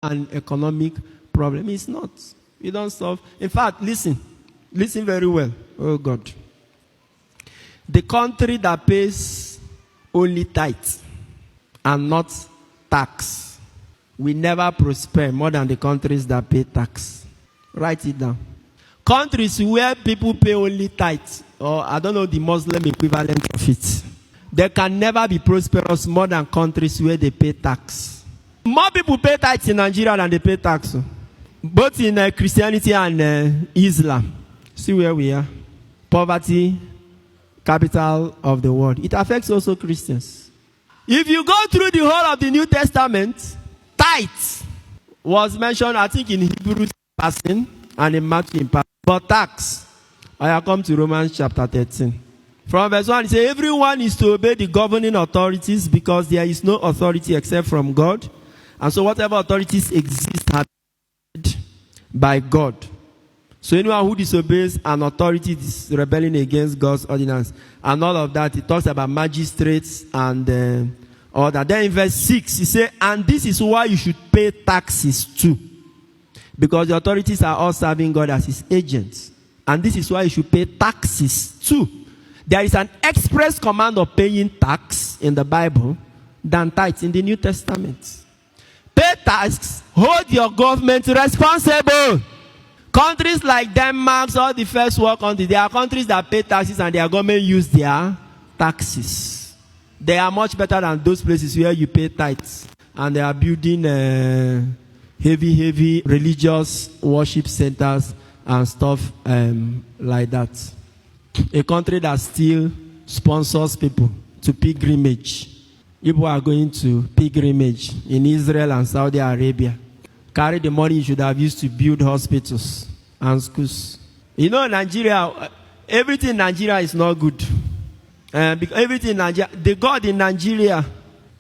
an economic problem. It's not. You don't solve. In fact, listen very well. Oh God. The country that pays only tithes and not tax will never prosper more than the countries that pay tax. Write it down. Countries where people pay only tithes, or I don't know the Muslim equivalent of it, they can never be prosperous more than countries where they pay tax. More people pay tithes in Nigeria than they pay tax. Both in Christianity and Islam. See where we are. Poverty, capital of the world. It affects also Christians. If you go through the whole of the New Testament, tithes was mentioned, I think, in Hebrew passing and in Matthew in passing. But tax, I come to Romans chapter 13. From verse 1, it says, everyone is to obey the governing authorities because there is no authority except from God. And so whatever authorities exist have been made by God. So anyone who disobeys an authority is rebelling against God's ordinance. And all of that, it talks about magistrates and all that. Then in verse 6, it says, and this is why you should pay taxes too. Because the authorities are all serving God as his agents. And this is why you should pay taxes too. There is an express command of paying tax in the Bible than tithes in the New Testament. Pay tax, hold your government responsible. Countries like Denmark, all the first world countries, there are countries that pay taxes and their government use their taxes. They are much better than those places where you pay tithes. And they are building heavy religious worship centers and stuff like that. A country that still sponsors people to pilgrimage. People are going to pilgrimage in Israel and Saudi Arabia. Carry the money you should have used to build hospitals and schools. You know, Nigeria, everything in Nigeria is not good. Because everything in Nigeria, the God in Nigeria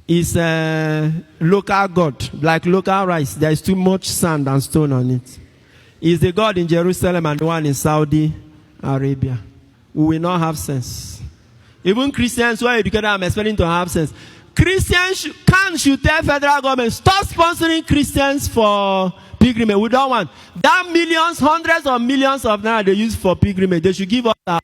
is a local God, like local rice. There is too much sand and stone on it. Is the God in Jerusalem and the one in Saudi Arabia. We will not have sense. Even Christians who are educated, I'm expecting to have sense. Christians should tell federal government, stop sponsoring Christians for pilgrimage. We don't want that millions, hundreds of millions of naira they use for pilgrimage. They should give us that.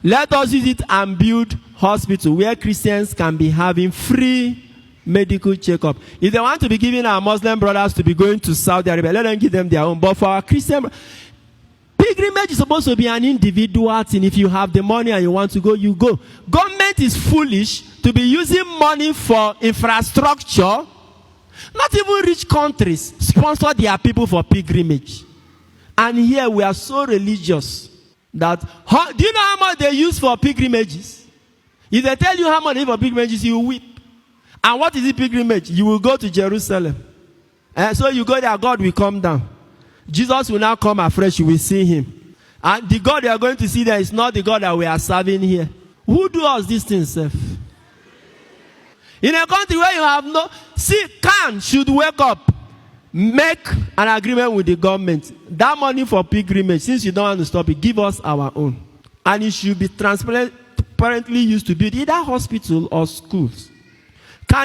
Let us use it and build hospital where Christians can be having free medical checkup. If they want to be giving our Muslim brothers to be going to Saudi Arabia, let them give them their own. But for our Christian, pilgrimage is supposed to be an individual thing. If you have the money and you want to go, you go. Government is foolish to be using money for infrastructure. Not even rich countries sponsor their people for pilgrimage. And here we are so religious that, do you know how much they use for pilgrimages? If they tell you how much they use for pilgrimages, you weep. And what is the pilgrimage? You will go to Jerusalem. And so you go there, God will come down. Jesus will now come afresh, you will see him. And the God you are going to see there is not the God that we are serving here. Who do us these things, Seth? In a country where you have no... See, should wake up. Make an agreement with the government. That money for pilgrimage, since you don't want to stop it, give us our own. And it should be transparently used to build either hospital or schools.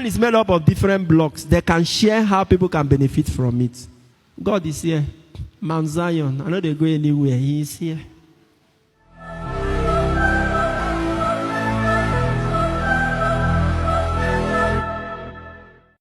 Is made up of different blocks. They can share how people can benefit from it. God is here. Mount Zion. I know they go anywhere. He is here.